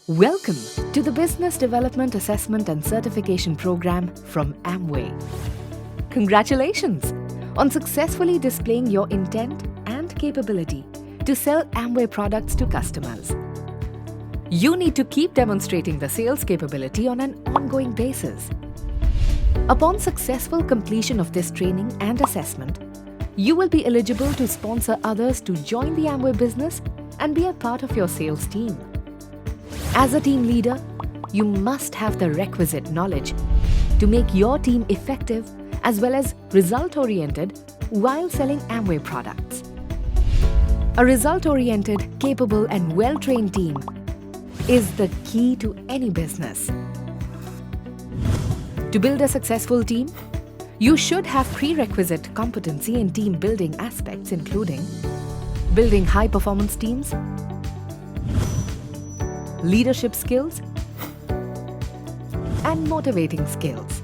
Welcome to the Business Development Assessment and Certification Program from Amway. Congratulations on successfully displaying your intent and capability to sell Amway products to customers. You need to keep demonstrating the sales capability on an ongoing basis. Upon successful completion of this training and assessment, you will be eligible to sponsor others to join the Amway business and be a part of your sales team. As a team leader, you must have the requisite knowledge to make your team effective as well as result-oriented while selling Amway products. A result-oriented, capable and well-trained team is the key to any business. To build a successful team, you should have prerequisite competency in team building aspects including building high-performance teams, leadership skills, and motivating skills.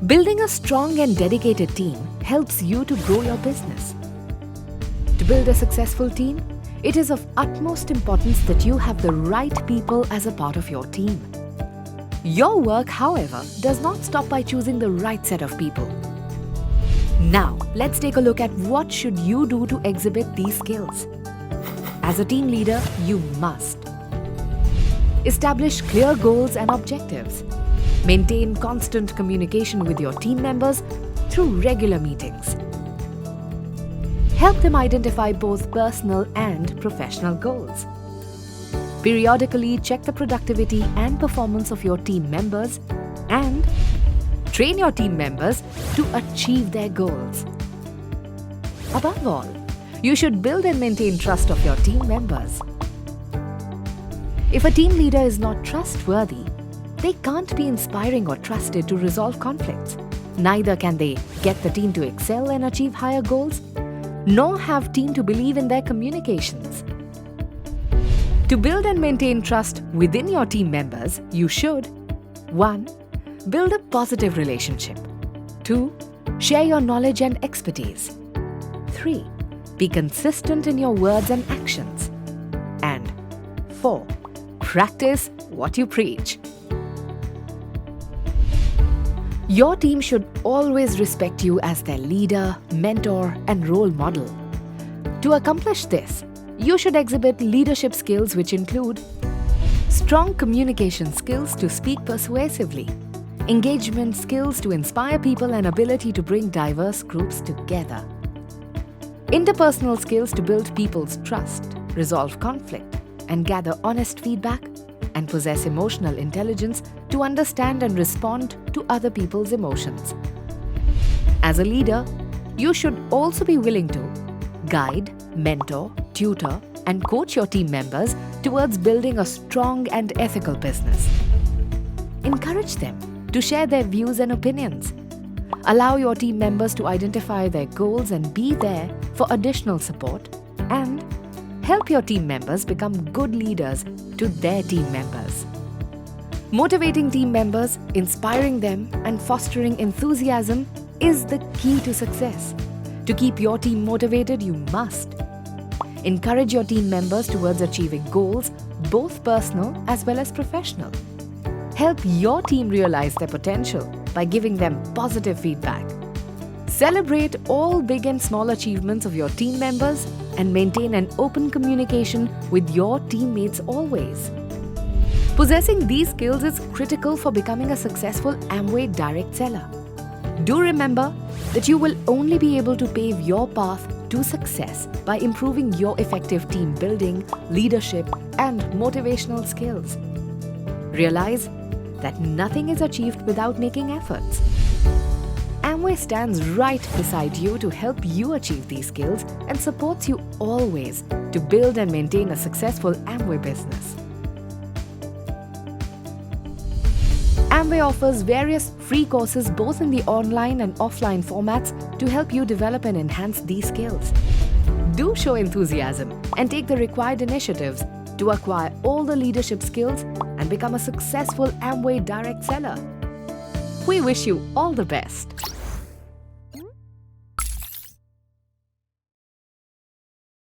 Building a strong and dedicated team helps you to grow your business. To build a successful team, it is of utmost importance that you have the right people as a part of your team. Your work, however, does not stop by choosing the right set of people. Now, let's take a look at what should you do to exhibit these skills. As a team leader, you must establish clear goals and objectives. Maintain constant communication with your team members through regular meetings. Help them identify both personal and professional goals. Periodically check the productivity and performance of your team members and train your team members to achieve their goals. Above all, you should build and maintain trust of your team members. If a team leader is not trustworthy, they can't be inspiring or trusted to resolve conflicts. Neither can they get the team to excel and achieve higher goals, nor have team to believe in their communications. To build and maintain trust within your team members, you should 1. Build a positive relationship. 2. Share your knowledge and expertise. 3. Be consistent in your words and actions. And 4. Practice what you preach. Your team should always respect you as their leader, mentor, and role model. To accomplish this, you should exhibit leadership skills which include strong communication skills to speak persuasively, engagement skills to inspire people and ability to bring diverse groups together, interpersonal skills to build people's trust, resolve conflict, and gather honest feedback, and possess emotional intelligence to understand and respond to other people's emotions. As a leader, you should also be willing to guide, mentor, tutor, and coach your team members towards building a strong and ethical business. Encourage them to share their views and opinions. Allow your team members to identify their goals and be there for additional support, and help your team members become good leaders to their team members. Motivating team members, inspiring them, and fostering enthusiasm is the key to success. To keep your team motivated, you must encourage your team members towards achieving goals, both personal as well as professional. Help your team realize their potential by giving them positive feedback. Celebrate all big and small achievements of your team members and maintain an open communication with your teammates always. Possessing these skills is critical for becoming a successful Amway direct seller. Do remember that you will only be able to pave your path to success by improving your effective team building, leadership, and motivational skills. Realize that nothing is achieved without making efforts. Amway stands right beside you to help you achieve these skills and supports you always to build and maintain a successful Amway business. Amway offers various free courses both in the online and offline formats to help you develop and enhance these skills. Do show enthusiasm and take the required initiatives to acquire all the leadership skills and become a successful Amway direct seller. We wish you all the best.